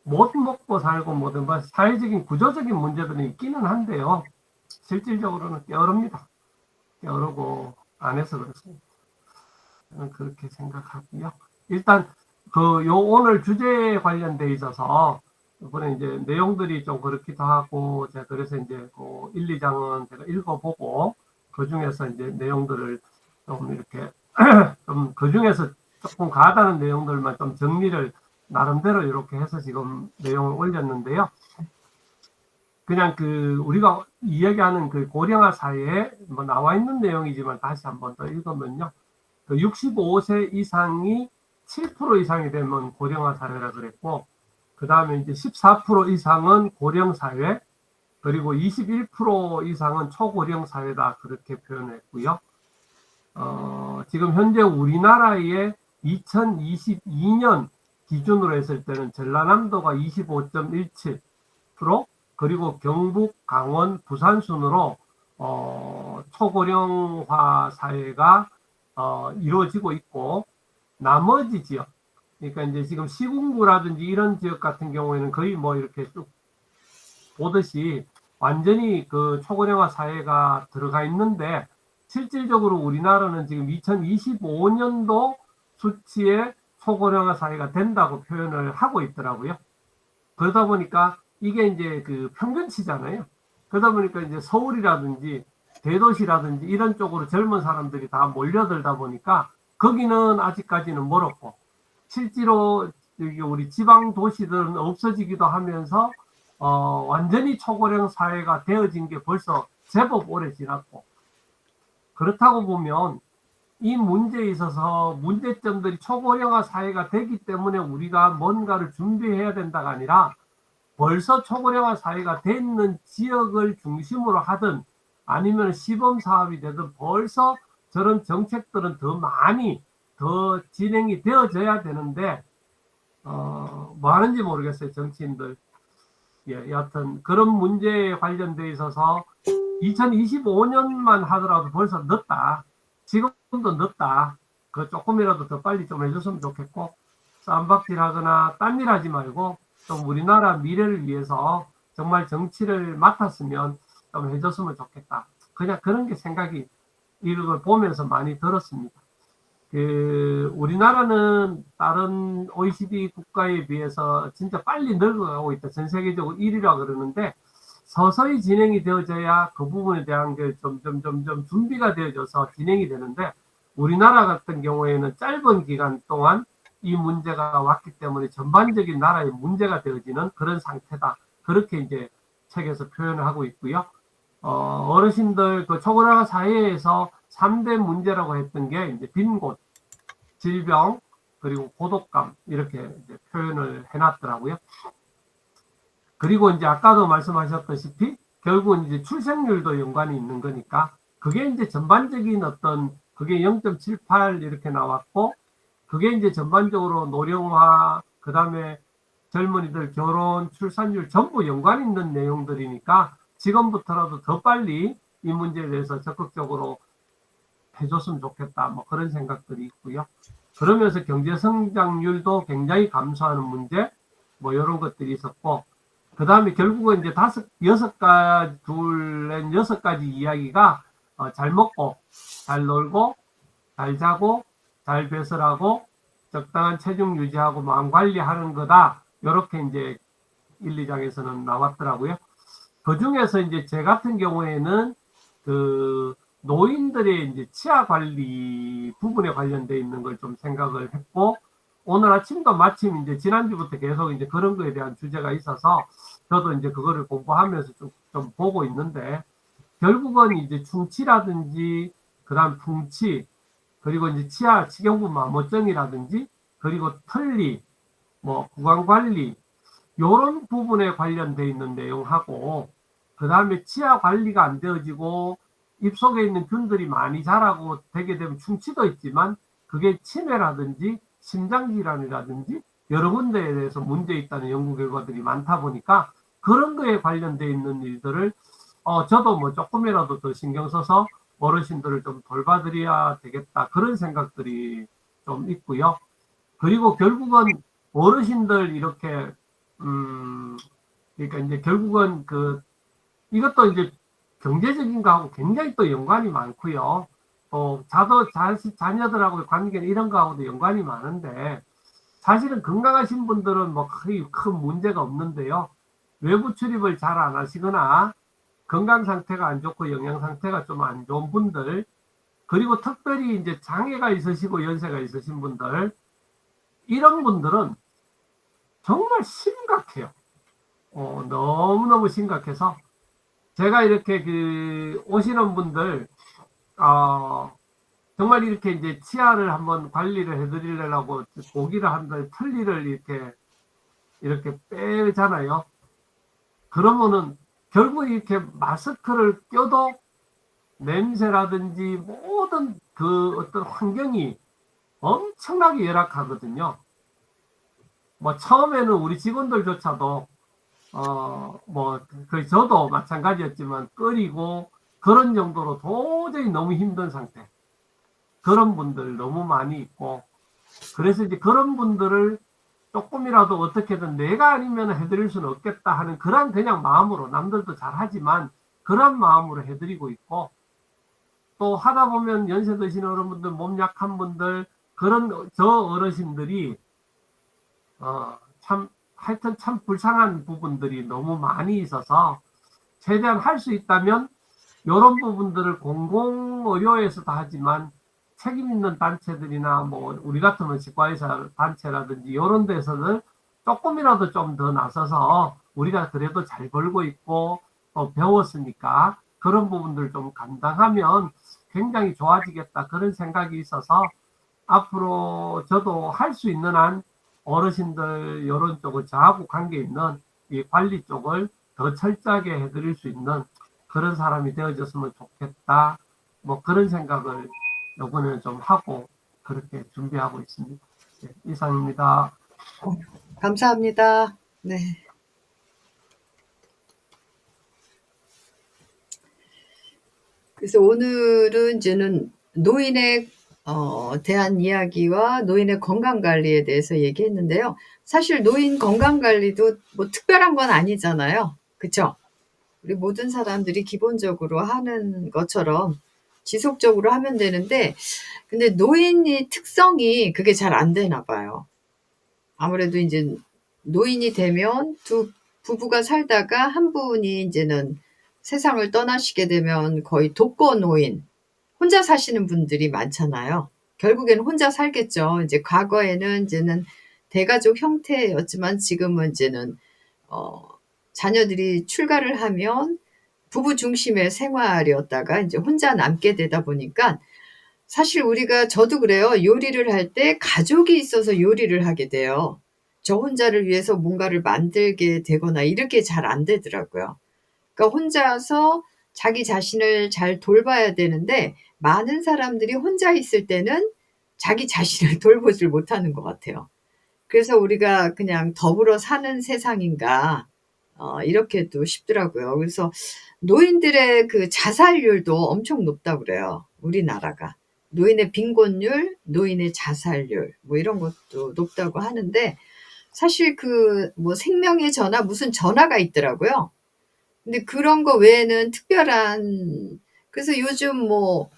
못 먹고 살고 뭐든 뭐 사회적인 구조적인 문제들이 있기는 한데요. 실질적으로는 게으릅니다. 게으르고 안 해서 그렇습니다. 저는 그렇게 생각하고요. 일단 오늘 주제에 관련돼 있어서 이번에 이제 내용들이 좀 그렇기도 하고, 제가 그래서 이제 1, 2장은 제가 읽어보고 그 중에서 이제 내용들을 좀 이렇게 좀 그 중에서 조금 가다는 내용들만 좀 정리를 나름대로 이렇게 해서 지금 내용을 올렸는데요. 그냥 우리가 이야기하는 고령화 사회에 뭐 나와 있는 내용이지만 다시 한번 더 읽으면요. 65세 이상이 7% 이상이 되면 고령화 사회라 그랬고, 그 다음에 이제 14% 이상은 고령 사회, 그리고 21% 이상은 초고령 사회다, 그렇게 표현했고요. 지금 현재 우리나라의 2022년 기준으로 했을 때는 전라남도가 25.17%, 그리고 경북, 강원, 부산 순으로 초고령화 사회가 이루어지고 있고, 나머지 지역, 그러니까 이제 지금 시군구라든지 이런 지역 같은 경우에는 거의 뭐 이렇게 쭉 보듯이 완전히 초고령화 사회가 들어가 있는데, 실질적으로 우리나라는 지금 2025년도 수치의 초고령화 사회가 된다고 표현을 하고 있더라고요. 그러다 보니까 이게 이제 평균치잖아요. 그러다 보니까 이제 서울이라든지 대도시라든지 이런 쪽으로 젊은 사람들이 다 몰려들다 보니까 거기는 아직까지는 멀었고, 실제로 우리 지방 도시들은 없어지기도 하면서 완전히 초고령 사회가 되어진 게 벌써 제법 오래 지났고, 그렇다고 보면 이 문제에 있어서 문제점들이 초고령화 사회가 되기 때문에 우리가 뭔가를 준비해야 된다가 아니라, 벌써 초고령화 사회가 되는 지역을 중심으로 하든 아니면 시범 사업이 되든 벌써 저런 정책들은 더 많이 더 진행이 되어져야 되는데, 뭐 하는지 모르겠어요, 정치인들. 예, 여하튼 그런 문제에 관련돼 있어서 2025년만 하더라도 벌써 늦다. 지금도 늦다. 조금이라도 더 빨리 좀 해줬으면 좋겠고, 쌈박질하거나 딴 일 하지 말고 좀 우리나라 미래를 위해서 정말 정치를 맡았으면 좀 해줬으면 좋겠다. 그냥 그런 게 생각이 이걸 보면서 많이 들었습니다. 우리나라는 다른 OECD 국가에 비해서 진짜 빨리 늙어가고 있다. 전 세계적으로 1위라 그러는데, 서서히 진행이 되어져야 그 부분에 대한 게 점점 준비가 되어져서 진행이 되는데, 우리나라 같은 경우에는 짧은 기간 동안 이 문제가 왔기 때문에 전반적인 나라의 문제가 되어지는 그런 상태다. 그렇게 이제 책에서 표현을 하고 있고요. 어르신들 초고령화 사회에서 3대 문제라고 했던 게 이제 빈곤, 질병, 그리고 고독감, 이렇게 이제 표현을 해놨더라고요. 그리고 이제 아까도 말씀하셨다시피 결국은 이제 출생률도 연관이 있는 거니까, 그게 이제 전반적인 그게 0.78 이렇게 나왔고, 그게 이제 전반적으로 노령화, 그 다음에 젊은이들 결혼, 출산율 전부 연관 있는 내용들이니까 지금부터라도 더 빨리 이 문제에 대해서 적극적으로 해줬으면 좋겠다, 뭐 그런 생각들이 있고요. 그러면서 경제 성장률도 굉장히 감소하는 문제, 뭐 이런 것들이 있었고, 그 다음에 결국은 이제 여섯 가지 이야기가 잘 먹고, 잘 놀고, 잘 자고, 잘 배설하고, 적당한 체중 유지하고 마음 관리하는 거다. 이렇게 이제 1, 2장에서는 나왔더라고요. 그 중에서 이제 제 같은 경우에는 그 노인들의 이제 치아 관리 부분에 관련돼 있는 걸 좀 생각을 했고, 오늘 아침도 마침 이제 지난주부터 계속 이제 그런 거에 대한 주제가 있어서 저도 이제 그거를 공부하면서 좀 보고 있는데, 결국은 이제 충치라든지 그다음 풍치, 그리고 이제 치아 치경부 마모증이라든지, 그리고 털리, 뭐 구강 관리, 요런 부분에 관련돼 있는 내용하고, 그 다음에 치아 관리가 안 되어지고 입속에 있는 균들이 많이 자라고 되게 되면 충치도 있지만, 그게 치매라든지 심장질환이라든지 여러 군데에 대해서 문제 있다는 연구 결과들이 많다 보니까, 그런 거에 관련돼 있는 일들을 저도 뭐 조금이라도 더 신경 써서 어르신들을 좀 돌봐드려야 되겠다, 그런 생각들이 좀 있고요. 그리고 결국은 어르신들 이렇게 그러니까 이제 결국은 이것도 이제 경제적인 거하고 굉장히 또 연관이 많고요. 자녀들하고의 관계는 이런 거하고도 연관이 많은데, 사실은 건강하신 분들은 뭐 거의 큰 문제가 없는데요. 외부 출입을 잘 안 하시거나 건강 상태가 안 좋고 영양 상태가 좀 안 좋은 분들, 그리고 특별히 이제 장애가 있으시고 연세가 있으신 분들, 이런 분들은 정말 심각해요. 너무너무 심각해서 제가 이렇게 오시는 분들, 정말 이렇게 이제 치아를 한번 관리를 해드리려고 고기를 한번 털리를 이렇게 빼잖아요. 그러면은 결국 이렇게 마스크를 껴도 냄새라든지 모든 어떤 환경이 엄청나게 열악하거든요. 뭐 처음에는 우리 직원들조차도 저도 마찬가지였지만 끓이고 그런 정도로 도저히 너무 힘든 상태. 그런 분들 너무 많이 있고, 그래서 이제 그런 분들을 조금이라도 어떻게든 내가 아니면 해드릴 수는 없겠다 하는 그런 그냥 마음으로, 남들도 잘하지만 그런 마음으로 해드리고 있고, 또 하다 보면 연세 드신 어른분들, 몸 약한 분들, 그런 저 어르신들이 하여튼 참 불쌍한 부분들이 너무 많이 있어서, 최대한 할 수 있다면 이런 부분들을 공공의료에서도 하지만 책임 있는 단체들이나 뭐 우리 같으면 치과의사 단체라든지 이런 데서는 조금이라도 좀 더 나서서, 우리가 그래도 잘 벌고 있고 배웠으니까 그런 부분들 좀 감당하면 굉장히 좋아지겠다, 그런 생각이 있어서 앞으로 저도 할 수 있는 한 어르신들 이런 쪽을 저하고 관계 있는 이 관리 쪽을 더 철저하게 해드릴 수 있는 그런 사람이 되어졌으면 좋겠다, 뭐 그런 생각을 이번에는 좀 하고 그렇게 준비하고 있습니다. 네, 이상입니다. 감사합니다. 네. 그래서 오늘은 이제는 노인에 대한 이야기와 노인의 건강관리에 대해서 얘기했는데요. 사실 노인 건강관리도 뭐 특별한 건 아니잖아요. 그쵸? 우리 모든 사람들이 기본적으로 하는 것처럼 지속적으로 하면 되는데, 근데 노인의 특성이 그게 잘 안 되나 봐요. 아무래도 이제 노인이 되면 두 부부가 살다가 한 분이 이제는 세상을 떠나시게 되면 거의 독거노인, 혼자 사시는 분들이 많잖아요. 결국에는 혼자 살겠죠. 이제 과거에는 이제는 대가족 형태였지만 지금은 이제는 자녀들이 출가를 하면 부부 중심의 생활이었다가 이제 혼자 남게 되다 보니까, 사실 저도 그래요. 요리를 할 때 가족이 있어서 요리를 하게 돼요. 저 혼자를 위해서 뭔가를 만들게 되거나 이렇게 잘 안 되더라고요. 그러니까 혼자서 자기 자신을 잘 돌봐야 되는데, 많은 사람들이 혼자 있을 때는 자기 자신을 돌보질 못하는 것 같아요. 그래서 우리가 그냥 더불어 사는 세상인가, 이렇게도 싶더라고요. 그래서 노인들의 그 자살률도 엄청 높다고 그래요, 우리나라가. 노인의 빈곤율, 노인의 자살률 뭐 이런 것도 높다고 하는데 사실 그 뭐 생명의 전화 무슨 전화가 있더라고요. 근데 그런 거 외에는 특별한 그래서 요즘 뭐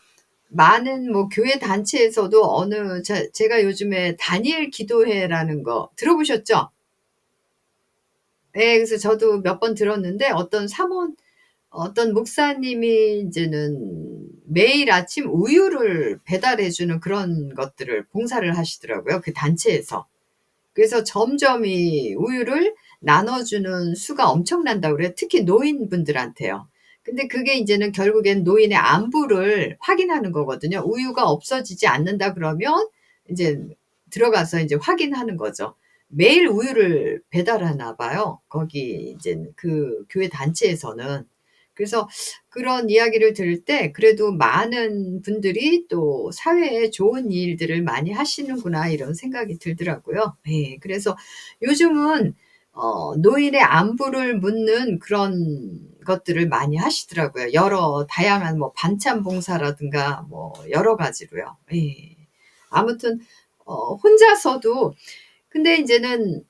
많은 뭐 교회 단체에서도 어느 제가 요즘에 다니엘 기도회라는 거 들어보셨죠? 예, 그래서 저도 몇 번 들었는데 어떤 목사님이 이제는 매일 아침 우유를 배달해 주는 그런 것들을 봉사를 하시더라고요. 그 단체에서. 그래서 점점 이 우유를 나눠주는 수가 엄청난다고 그래요. 특히 노인분들한테요. 근데 그게 이제는 결국엔 노인의 안부를 확인하는 거거든요. 우유가 없어지지 않는다 그러면 이제 들어가서 이제 확인하는 거죠. 매일 우유를 배달하나 봐요. 거기 이제 그 교회 단체에서는. 그래서 그런 이야기를 들을 때 그래도 많은 분들이 또 사회에 좋은 일들을 많이 하시는구나 이런 생각이 들더라고요. 예. 그래서 요즘은 노인의 안부를 묻는 그런 것들을 많이 하시더라고요. 여러 다양한 뭐 반찬 봉사라든가 뭐 여러 가지로요. 예. 아무튼 혼자서도 근데 이제는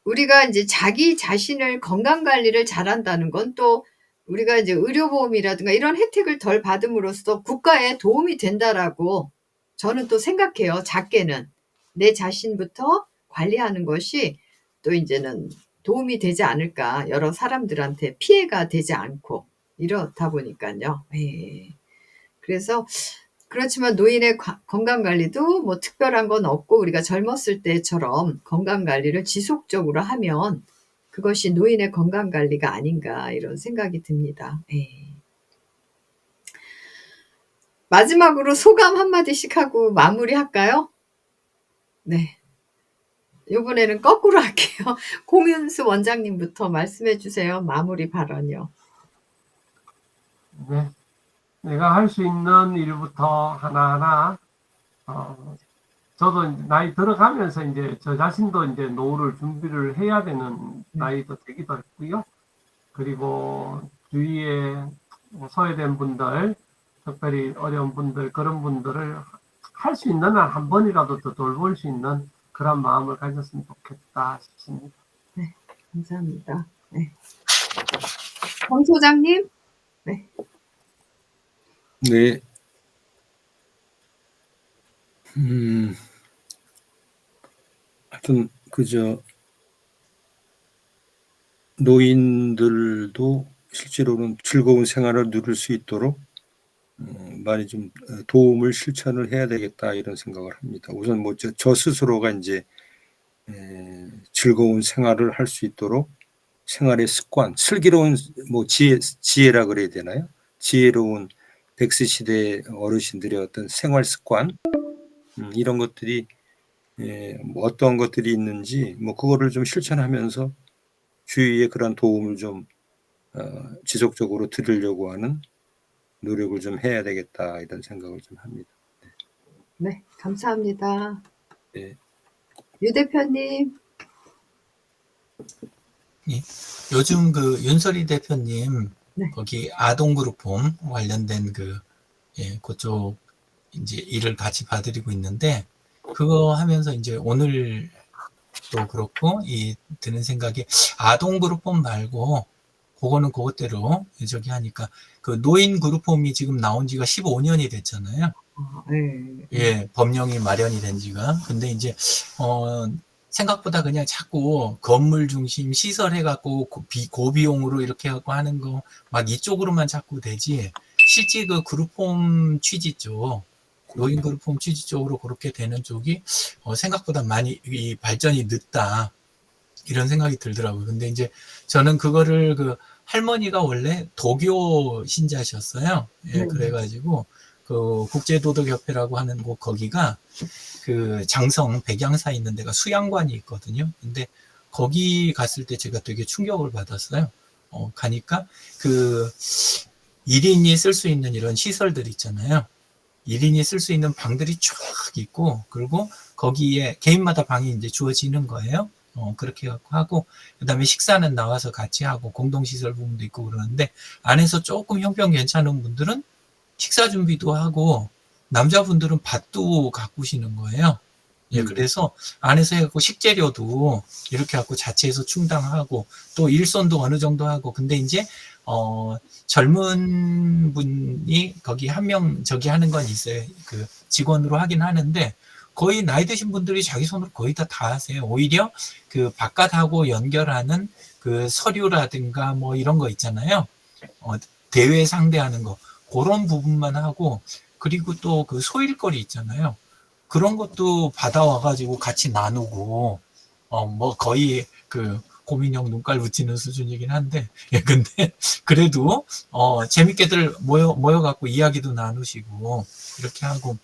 우리가 이제 자기 자신을 건강 관리를 잘한다는 건 또 우리가 이제 의료보험이라든가 이런 혜택을 덜 받음으로써 국가에 도움이 된다라고 저는 또 생각해요. 작게는 내 자신부터 관리하는 것이 또 이제는 도움이 되지 않을까. 여러 사람들한테 피해가 되지 않고 이렇다 보니까요. 예. 그래서 그렇지만 노인의 건강 관리도 뭐 특별한 건 없고 우리가 젊었을 때처럼 건강 관리를 지속적으로 하면 그것이 노인의 건강 관리가 아닌가 이런 생각이 듭니다. 예. 마지막으로 소감 한마디씩 하고 마무리할까요? 네. 이번에는 거꾸로 할게요. 공윤수 원장님부터 말씀해 주세요. 마무리 발언이요. 네. 내가 할 수 있는 일부터 하나하나, 저도 이제 나이 들어가면서 이제 저 자신도 이제 노후를 준비를 해야 되는 나이도 되기도 했고요. 그리고 주위에 소외된 분들, 특별히 어려운 분들, 그런 분들을 할 수 있는 한 한 번이라도 더 돌볼 수 있는 그런 마음을 가졌으면 좋겠다 싶습니다. 네, 감사합니다. 네. 권 소장님? 네. 네. 하여튼 그저 노인들도 실제로는 즐거운 생활을 누릴 수 있도록 많이 좀 도움을 실천을 해야 되겠다 이런 생각을 합니다. 우선 뭐 저 스스로가 이제 즐거운 생활을 할 수 있도록 생활의 습관, 슬기로운 뭐 지혜라 그래야 되나요? 지혜로운 백세 시대 어르신들의 어떤 생활 습관 이런 것들이 뭐 어떤 것들이 있는지 뭐 그거를 좀 실천하면서 주위에 그런 도움을 좀 지속적으로 드리려고 하는 노력을 좀 해야 되겠다 이런 생각을 좀 합니다. 네, 감사합니다. 네. 유 대표님. 예. 요즘 그 윤설이 대표님 네. 거기 아동그룹홈 관련된 그쪽 이제 일을 같이 봐드리고 있는데 그거 하면서 이제 오늘 또 그렇고 드는 생각이 아동그룹홈 말고 그거는 그것대로 저기 하니까 그 노인 그룹홈이 지금 나온 지가 15년이 됐잖아요. 네. 예, 법령이 마련이 된 지가. 근데 이제 생각보다 그냥 자꾸 건물 중심 시설 해갖고 고비용으로 이렇게 해갖고 하는 거 막 이쪽으로만 자꾸 되지 실제 그 그룹홈 취지 쪽 노인 그룹홈 취지 쪽으로 그렇게 되는 쪽이 생각보다 많이 이 발전이 늦다 이런 생각이 들더라고요. 근데 이제 저는 그거를 그 할머니가 원래 도교 신자셨어요. 예, 그래가지고 그 국제도덕협회라고 하는 곳 거기가 그 장성 백양사 있는 데가 수양관이 있거든요. 근데 거기 갔을 때 제가 되게 충격을 받았어요. 가니까 그 1인이 쓸 수 있는 이런 시설들 있잖아요. 1인이 쓸 수 있는 방들이 쫙 있고, 그리고 거기에 개인마다 방이 이제 주어지는 거예요. 그렇게 하고, 그 다음에 식사는 나와서 같이 하고, 공동시설 부분도 있고 그러는데, 안에서 조금 형편 괜찮은 분들은 식사 준비도 하고, 남자분들은 밭도 가꾸시는 거예요. 예, 그래서 안에서 해갖고 식재료도 이렇게 갖고 자체에서 충당하고 또 일손도 어느 정도 하고, 근데 이제 젊은 분이 거기 한 명 저기 하는 건 있어요. 그 직원으로 하긴 하는데 거의 나이 드신 분들이 자기 손으로 거의 다 하세요. 오히려 그 바깥하고 연결하는 그 서류라든가 뭐 이런 거 있잖아요. 대회 상대하는 거 그런 부분만 하고, 그리고 또 그 소일거리 있잖아요. 그런 것도 받아와가지고 같이 나누고, 뭐 거의 그 고민형 눈깔 붙이는 수준이긴 한데, 예, 근데 그래도, 재밌게들 모여갖고 이야기도 나누시고, 이렇게 하고.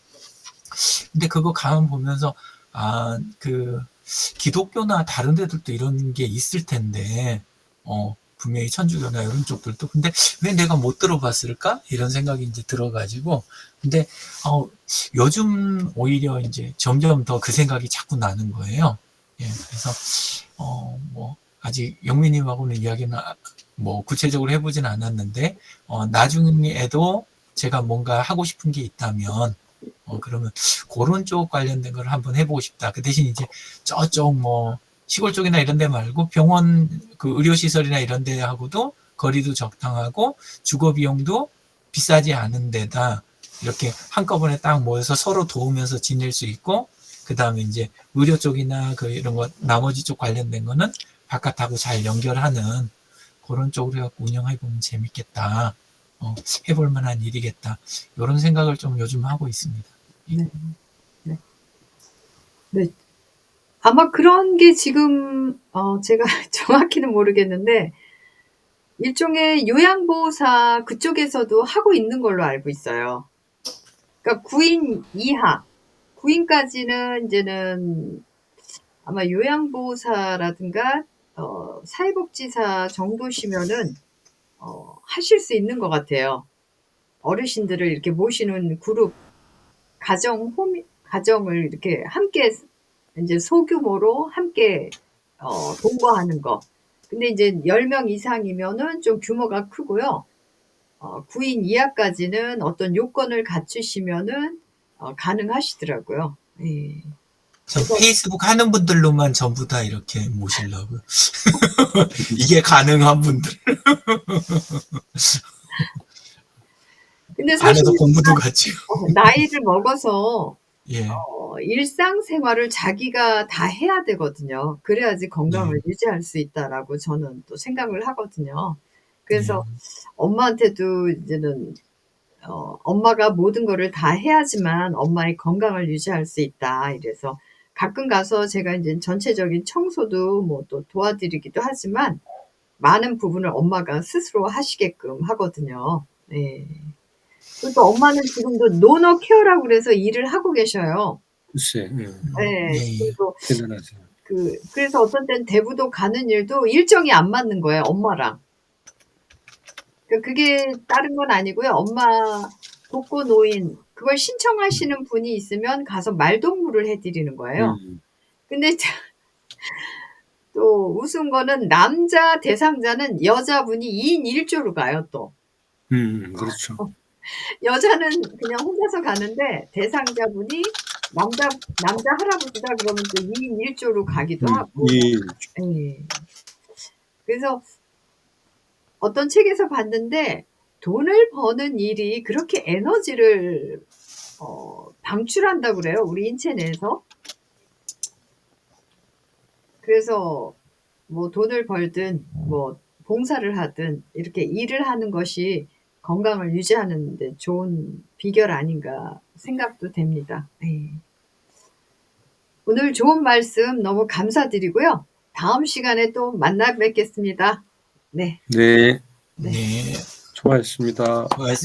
근데 그거 가만 보면서, 그, 기독교나 다른 데들도 이런 게 있을 텐데, 분명히 천주교나 이런 쪽들도, 근데 왜 내가 못 들어봤을까? 이런 생각이 이제 들어가지고, 근데, 요즘 오히려 이제 점점 더 그 생각이 자꾸 나는 거예요. 예, 그래서, 뭐, 아직 영민님하고는 이야기는 뭐 구체적으로 해보진 않았는데, 나중에도 제가 뭔가 하고 싶은 게 있다면, 그러면 그런 쪽 관련된 걸 한번 해보고 싶다. 그 대신 이제 저쪽 뭐, 시골 쪽이나 이런 데 말고 병원, 그 의료시설이나 이런 데하고도 거리도 적당하고 주거 비용도 비싸지 않은 데다 이렇게 한꺼번에 딱 모여서 서로 도우면서 지낼 수 있고, 그 다음에 이제 의료 쪽이나 그 이런 거 나머지 쪽 관련된 거는 바깥하고 잘 연결하는 그런 쪽으로 해갖고 운영해보면 재밌겠다. 해볼 만한 일이겠다. 이런 생각을 좀 요즘 하고 있습니다. 네. 네. 네. 아마 그런 게 지금 제가 정확히는 모르겠는데 일종의 요양보호사 그쪽에서도 하고 있는 걸로 알고 있어요. 그러니까 9인 이하, 9인까지는 이제는 아마 요양보호사라든가 사회복지사 정도시면은 하실 수 있는 것 같아요. 어르신들을 이렇게 모시는 그룹, 가정을 이렇게 함께 이제 소규모로 함께 동거하는 거. 근데 이제 10명 이상이면은 좀 규모가 크고요. 9인 이하까지는 어떤 요건을 갖추시면은 가능하시더라고요. 예. 저 페이스북 하는 분들로만 전부 다 이렇게 모시려고요. 이게 가능한 분들. 근데 사실 안에서 공부도 같이. 나이를 먹어서 예. 일상생활을 자기가 다 해야 되거든요. 그래야지 건강을 유지할 수 있다라고 저는 또 생각을 하거든요. 그래서 엄마한테도 이제는 엄마가 모든 거를 다 해야지만 엄마의 건강을 유지할 수 있다. 이래서 가끔 가서 제가 이제 전체적인 청소도 뭐 또 도와드리기도 하지만 많은 부분을 엄마가 스스로 하시게끔 하거든요. 네. 그리고 엄마는 지금도 노너 케어라고 그래서 일을 하고 계셔요. 글쎄, 네. 그리고 대단하세요. 그래서 어떤 때는 대부도 가는 일도 일정이 안 맞는 거예요, 엄마랑. 그게 다른 건 아니고요. 엄마 독거 노인 그걸 신청하시는 분이 있으면 가서 말동무를 해드리는 거예요. 근데 또 우스운 거는 남자 대상자는 여자분이 2인 1조로 가요, 또. 그렇죠. 여자는 그냥 혼자서 가는데 대상자분이 남자 할아버지다 그러면 또 2인 1조로 가기도 하고. 예. 그래서 어떤 책에서 봤는데 돈을 버는 일이 그렇게 에너지를 방출한다고 그래요, 우리 인체 내에서. 그래서 뭐 돈을 벌든 뭐 봉사를 하든 이렇게 일을 하는 것이 건강을 유지하는 데 좋은 비결 아닌가 생각도 됩니다. 네. 오늘 좋은 말씀 너무 감사드리고요. 다음 시간에 또 만나 뵙겠습니다. 네. 네. 네. 수고하셨습니다. 수고하셨습니다.